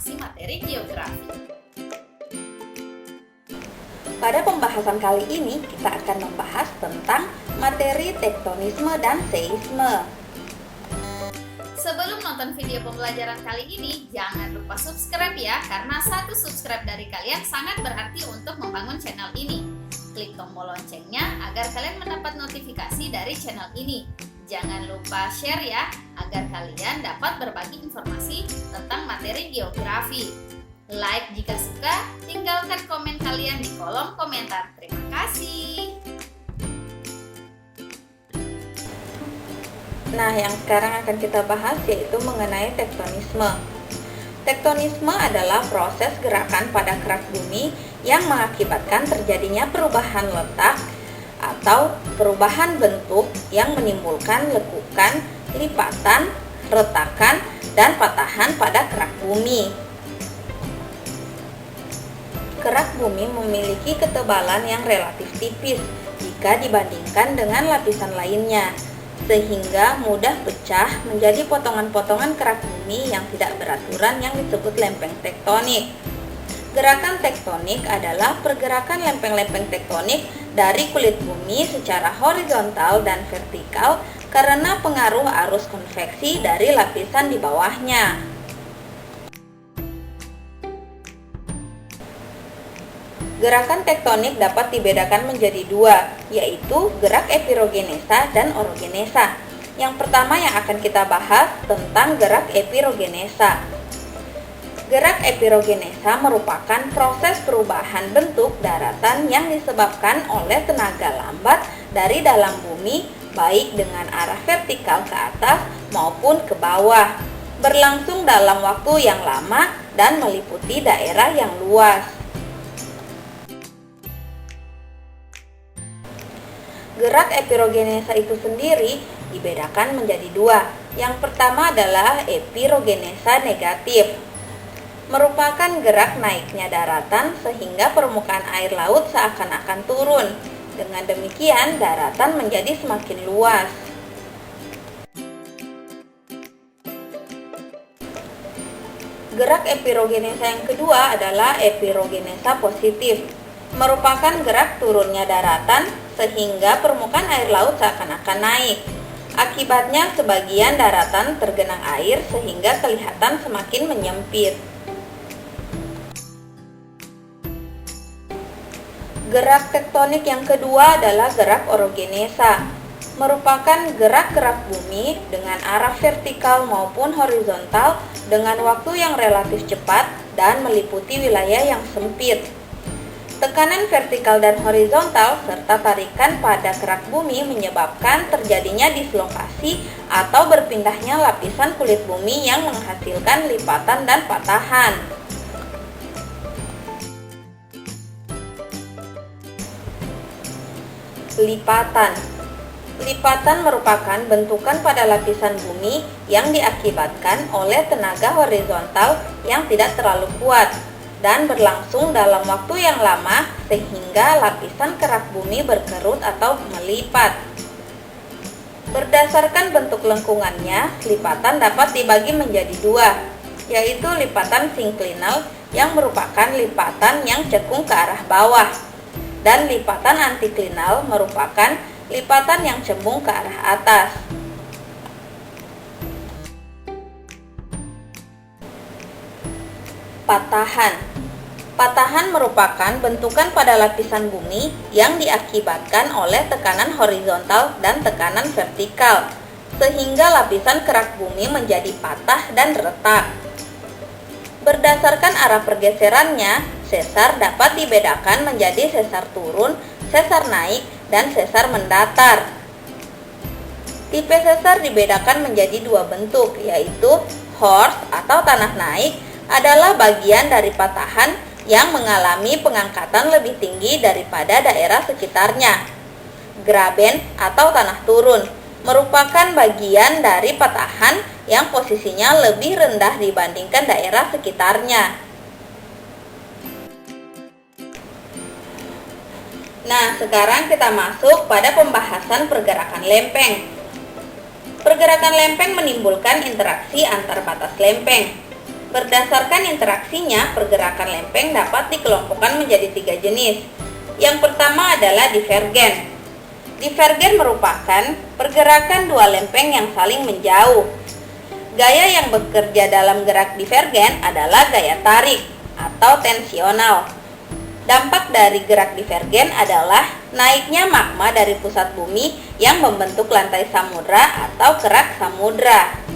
informasi materi geografi. Pada pembahasan kali ini, kita akan membahas tentang materi tektonisme dan seisme. Sebelum nonton video pembelajaran kali ini, jangan lupa subscribe ya, karena satu subscribe dari kalian sangat berarti untuk membangun channel ini. Klik tombol loncengnya agar kalian mendapat notifikasi dari channel ini. Jangan lupa share ya, agar kalian dapat berbagi informasi tentang materi geografi. Like jika suka, tinggalkan komen kalian di kolom komentar. Terima kasih. Nah, yang sekarang akan kita bahas yaitu mengenai tektonisme. Tektonisme adalah proses gerakan pada kerak bumi yang mengakibatkan terjadinya perubahan letak atau perubahan bentuk yang menimbulkan lekukan, lipatan, retakan, dan patahan pada kerak bumi. Kerak bumi memiliki ketebalan yang relatif tipis jika dibandingkan dengan lapisan lainnya, sehingga mudah pecah menjadi potongan-potongan kerak bumi yang tidak beraturan yang disebut lempeng tektonik. Gerakan tektonik adalah pergerakan lempeng-lempeng tektonik dari kulit bumi secara horizontal dan vertikal karena pengaruh arus konveksi dari lapisan di bawahnya. Gerakan tektonik dapat dibedakan menjadi dua, yaitu gerak epirogenesa dan orogenesa. Yang pertama yang akan kita bahas tentang gerak epirogenesa. Gerak epirogenesa merupakan proses perubahan bentuk daratan yang disebabkan oleh tenaga lambat dari dalam bumi, baik dengan arah vertikal ke atas maupun ke bawah, berlangsung dalam waktu yang lama dan meliputi daerah yang luas. Gerak epirogenesa itu sendiri dibedakan menjadi dua. Yang pertama adalah epirogenesa negatif, merupakan gerak naiknya daratan sehingga permukaan air laut seakan-akan turun. Dengan demikian, daratan menjadi semakin luas. Gerak epirogenesa yang kedua adalah epirogenesa positif, merupakan gerak turunnya daratan sehingga permukaan air laut seakan-akan naik. Akibatnya sebagian daratan tergenang air sehingga kelihatan semakin menyempit. Gerak tektonik yang kedua adalah gerak orogenesa, merupakan gerak-gerak bumi dengan arah vertikal maupun horizontal dengan waktu yang relatif cepat dan meliputi wilayah yang sempit. Tekanan vertikal dan horizontal serta tarikan pada kerak bumi menyebabkan terjadinya dislokasi atau berpindahnya lapisan kulit bumi yang menghasilkan lipatan dan patahan. Lipatan merupakan bentukan pada lapisan bumi yang diakibatkan oleh tenaga horizontal yang tidak terlalu kuat dan berlangsung dalam waktu yang lama sehingga lapisan kerak bumi berkerut atau melipat. Berdasarkan bentuk lengkungannya, lipatan dapat dibagi menjadi dua, yaitu lipatan sinklinal yang merupakan lipatan yang cekung ke arah bawah, dan lipatan antiklinal merupakan lipatan yang cembung ke arah atas. Patahan merupakan bentukan pada lapisan bumi yang diakibatkan oleh tekanan horizontal dan tekanan vertikal, sehingga lapisan kerak bumi menjadi patah dan retak. Berdasarkan arah pergeserannya, sesar dapat dibedakan menjadi sesar turun, sesar naik, dan sesar mendatar. Tipe sesar dibedakan menjadi dua bentuk, yaitu horst atau tanah naik adalah bagian dari patahan yang mengalami pengangkatan lebih tinggi daripada daerah sekitarnya. Graben atau tanah turun merupakan bagian dari patahan yang posisinya lebih rendah dibandingkan daerah sekitarnya. Nah, sekarang kita masuk pada pembahasan pergerakan lempeng. Pergerakan lempeng menimbulkan interaksi antar batas lempeng. Berdasarkan interaksinya, pergerakan lempeng dapat dikelompokkan menjadi 3 jenis. Yang pertama adalah divergen. Divergen merupakan pergerakan dua lempeng yang saling menjauh. Gaya yang bekerja dalam gerak divergen adalah gaya tarik atau tensional. Dampak dari gerak divergen adalah naiknya magma dari pusat bumi yang membentuk lantai samudra atau kerak samudra.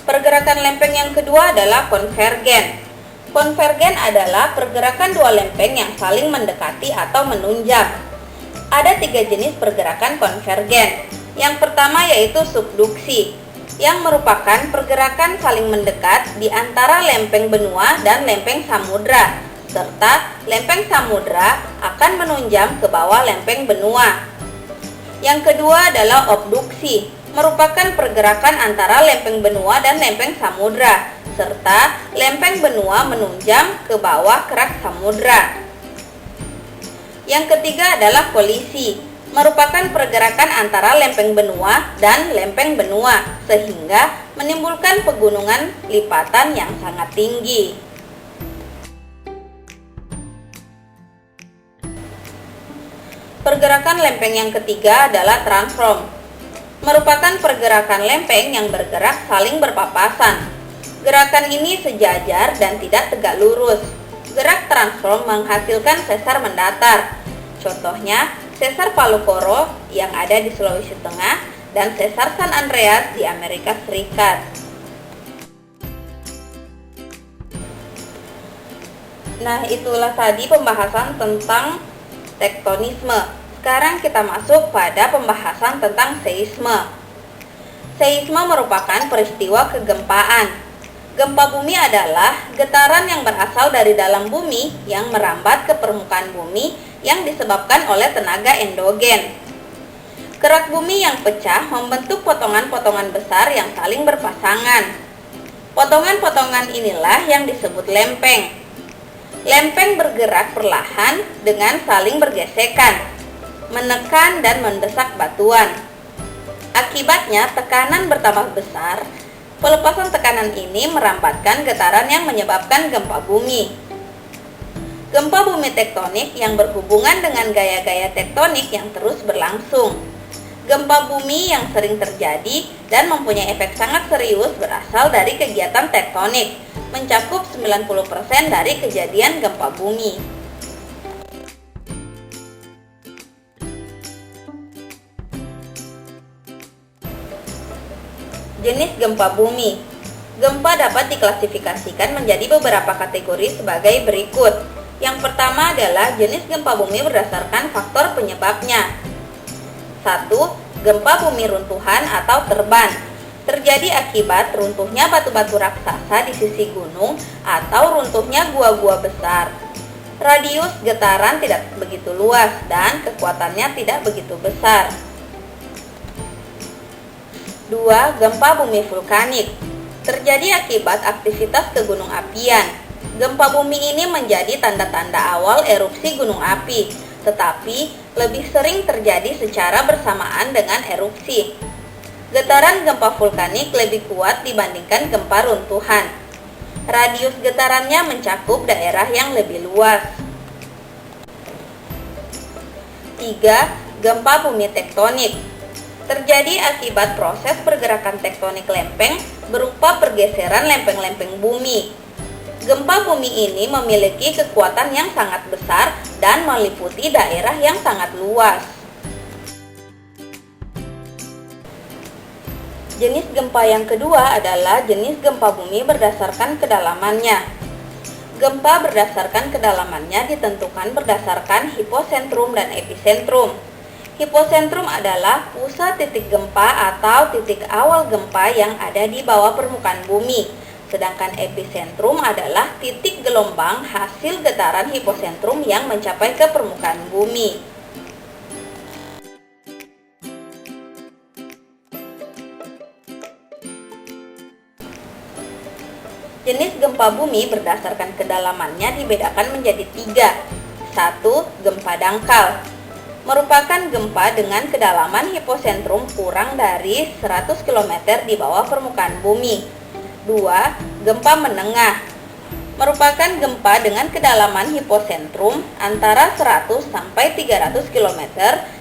Pergerakan lempeng yang kedua adalah konvergen. Konvergen adalah pergerakan dua lempeng yang saling mendekati atau menunjang. Ada 3 jenis pergerakan konvergen. Yang pertama yaitu subduksi, yang merupakan pergerakan saling mendekat di antara lempeng benua dan lempeng samudra, serta lempeng samudra akan menunjang ke bawah lempeng benua. Yang kedua adalah obduksi, merupakan pergerakan antara lempeng benua dan lempeng samudra, serta lempeng benua menunjang ke bawah kerak samudra. Yang ketiga adalah kolisi, merupakan pergerakan antara lempeng benua dan lempeng benua, sehingga menimbulkan pegunungan lipatan yang sangat tinggi. Pergerakan lempeng yang ketiga adalah transform, merupakan pergerakan lempeng yang bergerak saling berpapasan. Gerakan ini sejajar dan tidak tegak lurus. Gerak transform menghasilkan sesar mendatar. Contohnya, sesar Palu Koro yang ada di Sulawesi Tengah dan sesar San Andreas di Amerika Serikat. Nah, itulah tadi pembahasan tentang tektonisme. Sekarang kita masuk pada pembahasan tentang seisme. Seisme merupakan peristiwa kegempaan. Gempa bumi adalah getaran yang berasal dari dalam bumi yang merambat ke permukaan bumi yang disebabkan oleh tenaga endogen. Kerak bumi yang pecah membentuk potongan-potongan besar yang saling berpasangan. Potongan-potongan inilah yang disebut lempeng. Lempeng bergerak perlahan dengan saling bergesekan, menekan dan mendesak batuan. Akibatnya tekanan bertambah besar. Pelepasan tekanan ini merambatkan getaran yang menyebabkan gempa bumi. Gempa bumi tektonik yang berhubungan dengan gaya-gaya tektonik yang terus berlangsung. Gempa bumi yang sering terjadi dan mempunyai efek sangat serius berasal dari kegiatan tektonik, mencakup 90% dari kejadian gempa bumi. Jenis gempa bumi. Gempa dapat diklasifikasikan menjadi beberapa kategori sebagai berikut. Yang pertama adalah jenis gempa bumi berdasarkan faktor penyebabnya. 1. Gempa bumi runtuhan atau terban. Terjadi akibat runtuhnya batu-batu raksasa di sisi gunung atau runtuhnya gua-gua besar. Radius getaran tidak begitu luas dan kekuatannya tidak begitu besar. 2. Gempa bumi vulkanik. Terjadi akibat aktivitas kegunung apian. Gempa bumi ini menjadi tanda-tanda awal erupsi gunung api, tetapi lebih sering terjadi secara bersamaan dengan erupsi. Getaran gempa vulkanik lebih kuat dibandingkan gempa runtuhan. Radius getarannya mencakup daerah yang lebih luas. 3. Gempa bumi tektonik. Terjadi akibat proses pergerakan tektonik lempeng berupa pergeseran lempeng-lempeng bumi. Gempa bumi ini memiliki kekuatan yang sangat besar dan meliputi daerah yang sangat luas. Jenis gempa yang kedua adalah jenis gempa bumi berdasarkan kedalamannya. Gempa berdasarkan kedalamannya ditentukan berdasarkan hiposentrum dan epicentrum. Hiposentrum adalah pusat titik gempa atau titik awal gempa yang ada di bawah permukaan bumi. Sedangkan epicentrum adalah titik gelombang hasil getaran hiposentrum yang mencapai ke permukaan bumi. Jenis gempa bumi berdasarkan kedalamannya dibedakan menjadi 3. 1. Gempa dangkal. merupakan gempa dengan kedalaman hiposentrum kurang dari 100 km di bawah permukaan bumi. 2. Gempa menengah merupakan gempa dengan kedalaman hiposentrum antara 100 sampai 300 km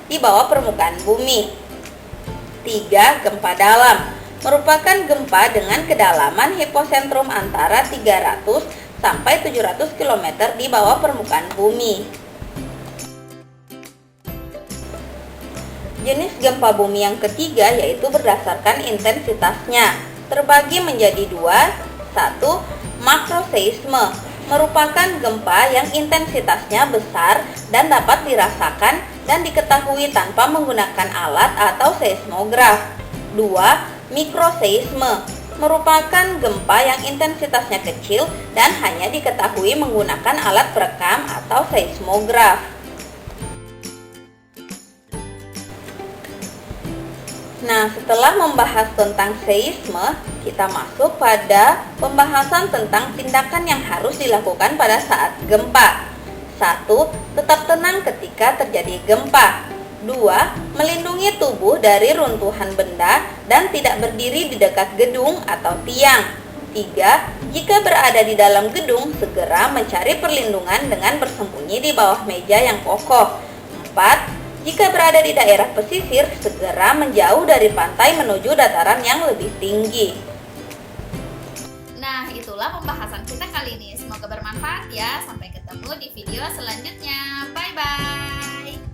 di bawah permukaan bumi. 3. Gempa dalam merupakan gempa dengan kedalaman hiposentrum antara 300 sampai 700 km di bawah permukaan bumi. Jenis gempa bumi yang ketiga yaitu berdasarkan intensitasnya, terbagi menjadi 2. 1. Makroseisme merupakan gempa yang intensitasnya besar dan dapat dirasakan dan diketahui tanpa menggunakan alat atau seismograf. 2. Mikroseisme merupakan gempa yang intensitasnya kecil dan hanya diketahui menggunakan alat perekam atau seismograf. Nah, setelah membahas tentang seisme, kita masuk pada pembahasan tentang tindakan yang harus dilakukan pada saat gempa. 1. Tetap tenang ketika terjadi gempa. 2. Melindungi tubuh dari runtuhan benda dan tidak berdiri di dekat gedung atau tiang. 3. Jika berada di dalam gedung, segera mencari perlindungan dengan bersembunyi di bawah meja yang kokoh. 4. Jika berada di daerah pesisir, segera menjauh dari pantai menuju dataran yang lebih tinggi. Nah, itulah pembahasan kita kali ini. Semoga bermanfaat ya. Sampai ketemu di video selanjutnya. Bye-bye.